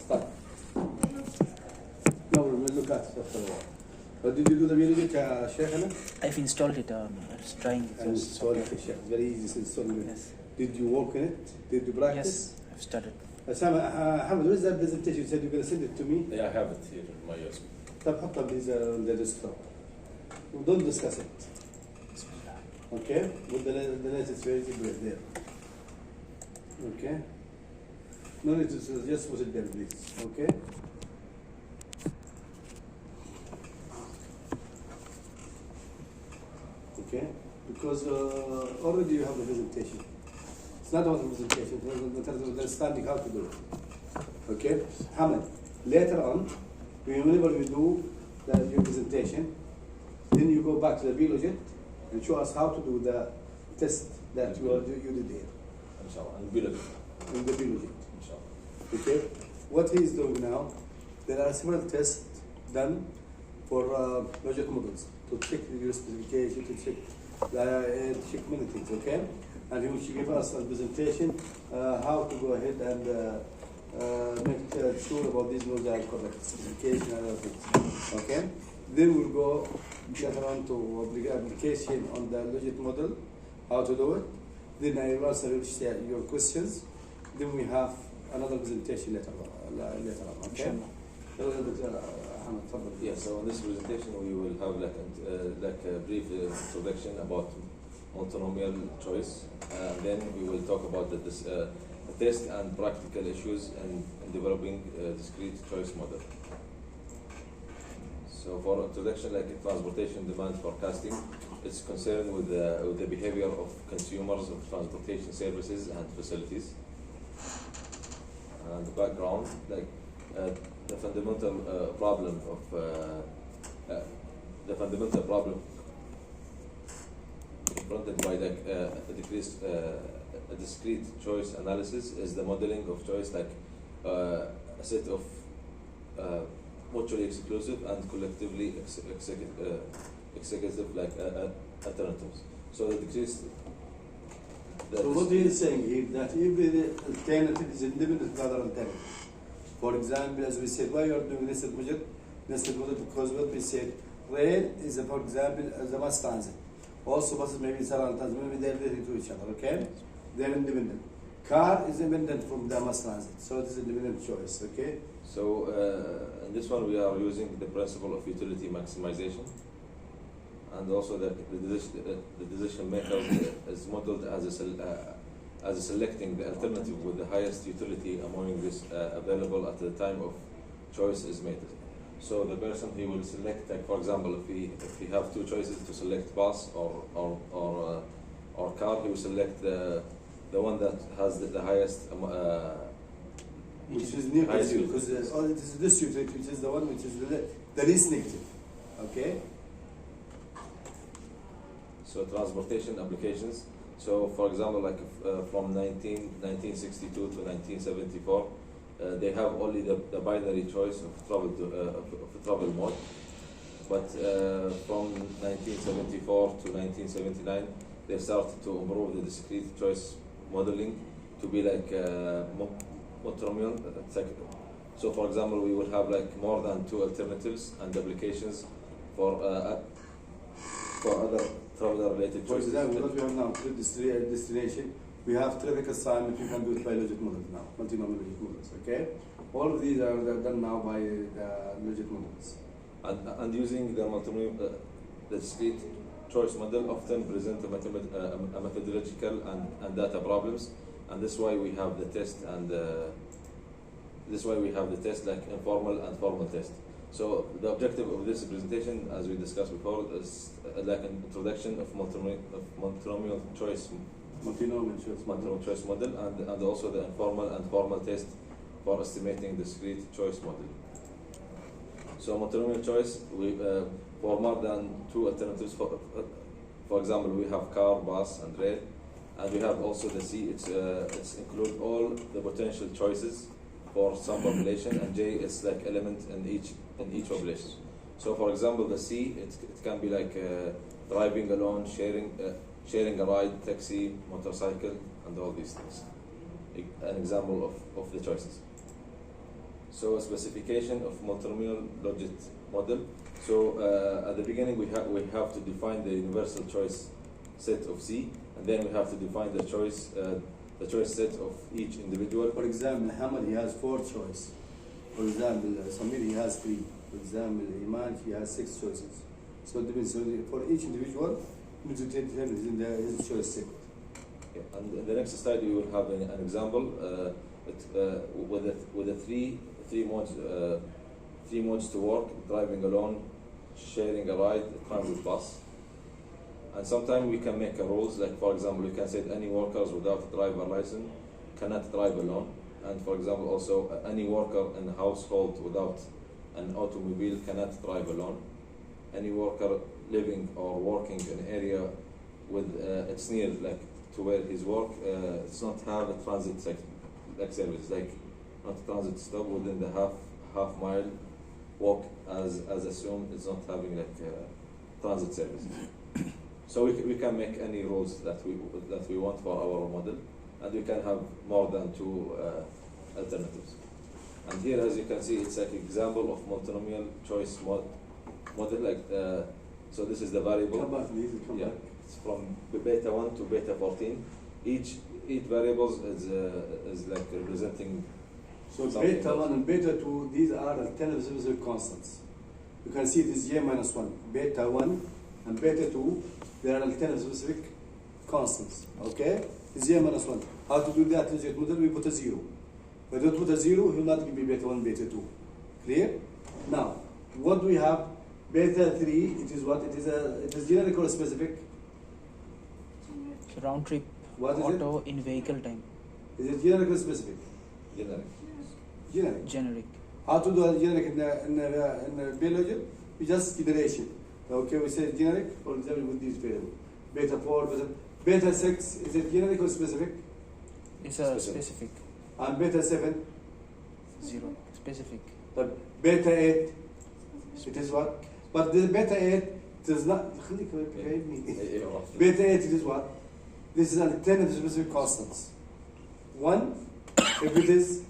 Start. No, we'll look at it after a while. But did you do the Logit, Sheikh? I've installed it. I was trying. And install it, Sheikh. Very easy to install it. Yes. Did you work in it? Did you practice? Yes, I've started. Hamad, what is that presentation? You said you're going to send it to me? Yeah, I have it here in my USB. طب حطها please on the desktop. Don't discuss it. Okay? With the latest version there. Okay? No need to just put it there, please. Okay? Okay? Because already you have the presentation. It's not about the presentation, it's understanding how to do it. Okay? Hamad, later on, whenever we do your presentation, then you go back to the Logit and show us how to do the test that you did here. Inshallah. And Binomial. In the Logit. Inshallah. Okay? What he is doing now, there are several tests done for logic models to check your specification, to check many things, okay? And he will give us a presentation how to go ahead and make sure about these models are correct, specification and other things, okay? Then we'll go later on to application on the logic model, how to do it. Then I will answer your questions. Then we have another presentation later on, okay? Yeah, so in this presentation we will have like a brief introduction about multinomial choice, and then we will talk about the test and practical issues in developing a discrete choice model. So for introduction, like transportation demand forecasting, it's concerned with the behavior of consumers of transportation services and facilities. And the background, like the fundamental problem confronted by a discrete choice analysis is the modeling of choice, like a set of mutually exclusive and collectively executive like alternatives. So the decrease. So what he is saying here, that every alternative is independent of the other alternative. For example, as we said, why you are doing nested model? Nested model because what we said, rail is, for example, the mass transit. Also, buses maybe several times, maybe they're related to each other, okay? They're independent. Car is independent from the mass transit, so it is independent choice, okay? So in this one we are using the principle of utility maximization, and also the decision maker is modeled as selecting the alternative with the highest utility among this available at the time of choice is made. So the person he will select, like for example, if he have two choices to select bus or car, he will select the one that has the highest. Which is negative, because it is this utility, which is the one which is the least negative, okay? So transportation applications. So for example, like from 1962 to 1974, they have only the binary choice of travel mode. But from 1974 to 1979, they started to improve the discrete choice modeling to be like multinomial. So for example, we will have like more than two alternatives and applications for other travel-related choices. For example, what we have now, destination, we have traffic assignment, you can do it by logic models now, multinomial logic models, okay? All of these are done now by logic models. And using the multinomial, the discrete choice model often present a methodological and data problems, and this is why we have the test like informal and formal test. So the objective of this presentation, as we discussed before, is like an introduction of multinomial choice model, and also the informal and formal test for estimating discrete choice model. So multinomial choice, for more than two alternatives, for example, we have car, bus, and rail, and we have also the C. It's include all the potential choices for some population, and J is like element in each population. So for example, the C, it can be like driving alone, sharing a ride, taxi, motorcycle, and all these things. An example of the choices. So a specification of multinomial Logit model. So at the beginning we have to define the universal choice set of C, and then we have to define the choice set of each individual. For example, Hamad, he has 4 choices. For example, Samir, he has 3. For example, Iman, he has 6 choices. So it depends. So for each individual, we need to determine his choice set. Yeah. And in the next slide, you will have an example with the three modes to work: driving alone, sharing a ride, transit bus. And sometimes we can make a rules, like for example, we can say that any workers without a driver license cannot drive alone. And for example, also any worker in a household without an automobile cannot drive alone. Any worker living or working in an area with it's near like to where his work, it's not have a transit like service, like not transit stop within the half mile walk as assumed. It's not having like transit service. So we can make any rules that we want for our model, and we can have more than 2 alternatives. And here, as you can see, it's like example of multinomial choice model. Like so, this is the variable. Come back, please. Come back. It's from beta 1 to beta 14. Each variables is like representing. So beta 1 and beta 2, these are alternative specific constants. You can see this J minus 1. Beta 1 and beta 2, they are alternative specific constants. Okay? It's J minus 1. How to do that Logit model? We put a 0. If we don't put a 0, he will not give me beta 1, beta 2. Clear? Now, what do we have? Beta 3, it is what? It is generic or specific? So round trip What is auto in vehicle time. Is it generic or specific? Generic. Generic. Generic. How to do a generic in biology? We just iteration. Okay, we say generic, for example, with these variables. Beta 4, beta 6, is it generic or specific? It's a specific. And beta 7? 0. Specific. But beta 8, it is what? But the beta 8 does not. Beta 8, it is what? This is alternative specific constants. 1, if it is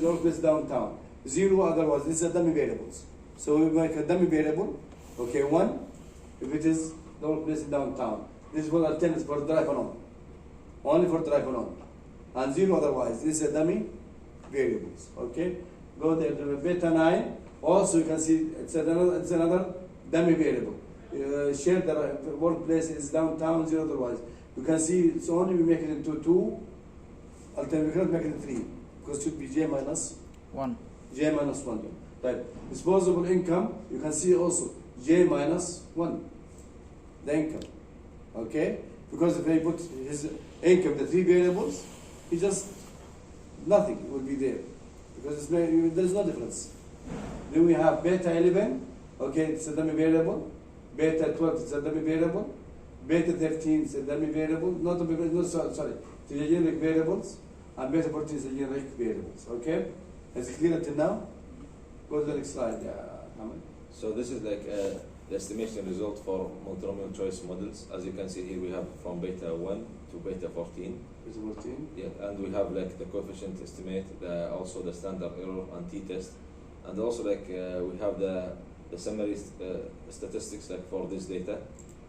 always downtown. 0, otherwise, these are dummy variables. So we make a dummy variable. Okay, 1, if it is the whole place downtown. This is one alternative for drive alone. Only for drive alone. And 0 otherwise. This is a dummy variables. Okay? Go there to beta 9. Also you can see it's another dummy variable. Share the workplace is downtown, 0 otherwise. You can see it's only we make it into 2. Alternative we cannot make it into 3. Because it should be J minus 1. J minus 1. Right. Disposable income, you can see also J minus 1. The income. Okay? Because if I put his income, the 3 variables, he just nothing will be there. Because there's no difference. Then we have beta 11, okay, it's a dummy variable. Beta 12, it's a dummy variable. Beta 13 is a dummy variable. Sorry, the generic variables. And beta 14 is the generic variables. Okay? Is it clear until now? Go to the next slide, Hamad. So this is like the estimation result for multinomial choice models. As you can see here, we have from beta 1 to beta 14. Beta 14? Yeah, and we have like the coefficient estimate, also the standard error and t-test. And also like we have the summary statistics like for this data.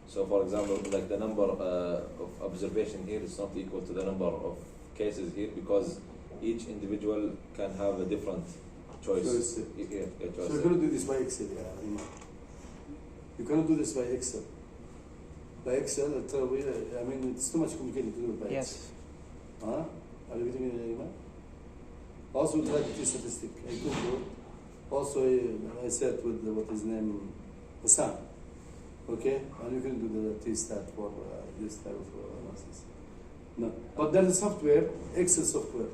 So for example, like the number of observation here is not equal to the number of cases here because each individual can have a different choice. Choice. Yeah, choice. So you cannot do this by Excel, You cannot do this by Excel. By Excel, I mean, it's too much complicated to do it by Yes. Excel. Huh? Are you getting me, Iman? Also, try to do statistic. I could do. Also, I said with what his name, Hassan. Okay? And you can do the T-stat for this type of analysis. No. But there is software, Excel software.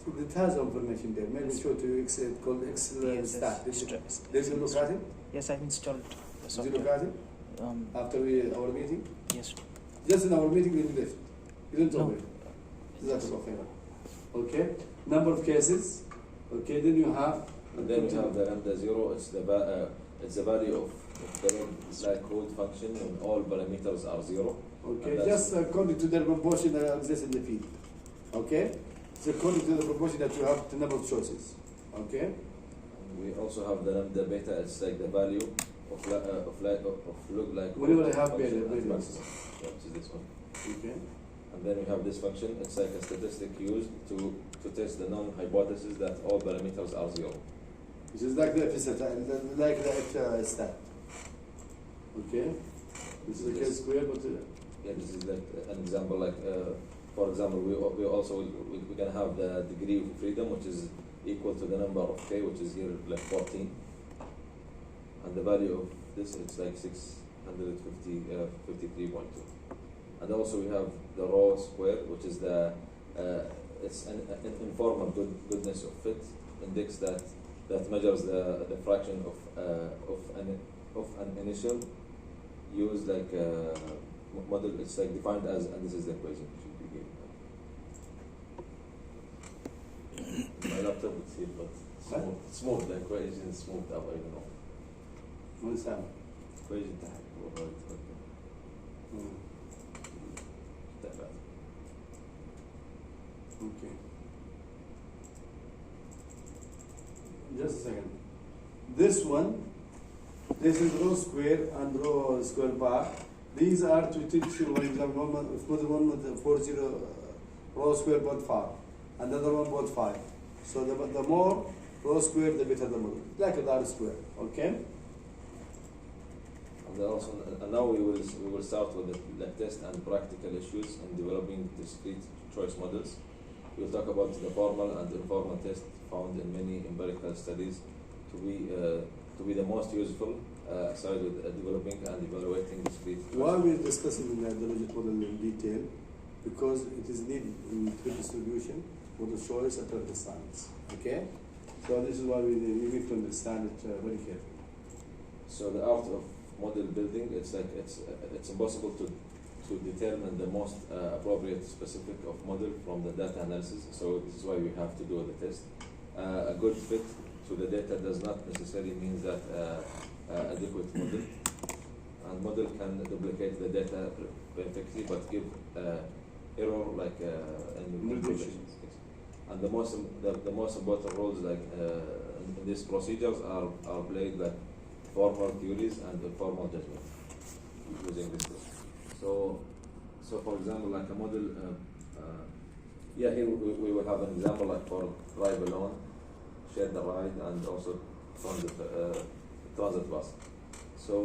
So it has information there. Maybe show to you Excel called Excel stat. Did you look at it? Yes, I've installed the Did software. you look at it? After our meeting? Yes. Just in our meeting, we left. You didn't No. open it. That's okay. Okay? Number of cases. Okay, then you have. And then we have the lambda 0. It's the value of the like code function when all parameters are 0. Okay, just according to the proportion that exists in the field. Okay? It's according to the proportion that you have the number of choices. Okay? We also have the beta. It's like the value of look like. What do you have function beta? at Beta. maximum. Yeah, which is this one. Okay. And then we have this function. It's like a statistic used to test the known hypothesis that all parameters are zero. Which is like the if stat, like the if stat. Okay. This is a Yes. K-square, but Yeah, this is like an example. Like for example, we also we can have the degree of freedom, which is equal to the number of k, which is here like 14, and the value of this it's like 53.2. And also we have the rho square, which is the it's an informal goodness of fit index that measures the fraction of an initial use like model. It's like defined as, and this is the equation should be given. My laptop it's here, but smooth the equation is smoothed up. I don't know. what's that? equation تحت Okay. Just a second. This one, this is rho square and rho square bar. These are to teach you, for example, model 1 with 40 rho square both 5, and the other one both 5. So the more rho square, the better the model. Like a R square, okay? And also, and now we will start with the test and practical issues in developing discrete choice models. We'll talk about the formal and informal tests found in many empirical studies to be the most useful aside with developing and evaluating discrete. Why we're discussing the Logit model in detail? Because it is needed in tree distribution for the choice and the science. Okay? So this is why we need to understand it very carefully. So the art of model building, it's impossible to determine the most appropriate specific of model from the data analysis. So this is why we have to do the test. A good fit to the data does not necessarily mean that adequate model. And model can duplicate the data perfectly, but give error like in Mutations. yes. And the most important roles like in these procedures are played like formal theories and informal judgment using this tool. So for example, like a model, here we will have an example like for drive alone, share the ride, and also transit bus. So